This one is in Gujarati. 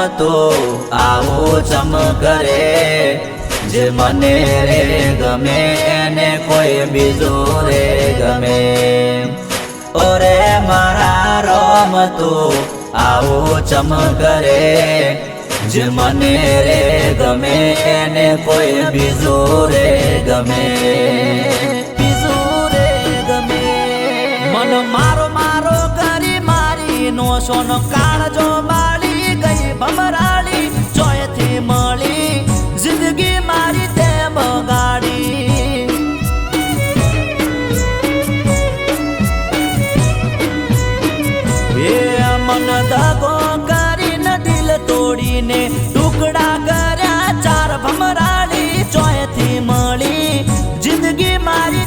રમતો આવો ચમકરે જે મને રે ગમે એને કોઈ બીજું રે ગમે ઓરે મારા રમતો આવો ચમકરે જે મને રે ગમે એને કોઈ બીજું રે ગમે બીજું રે ગમે મન મારો મારો કરી મારી નો સોનો કાળજો બાળી ગઈ ભમરાળી ચોયથી મળી જિંદગી મારી તે બગાડી એ મન દગો કરીને દિલ તોડીને ટુકડા કર્યા ચાર ભમરાળી ચોયથી મળી જિંદગી મારી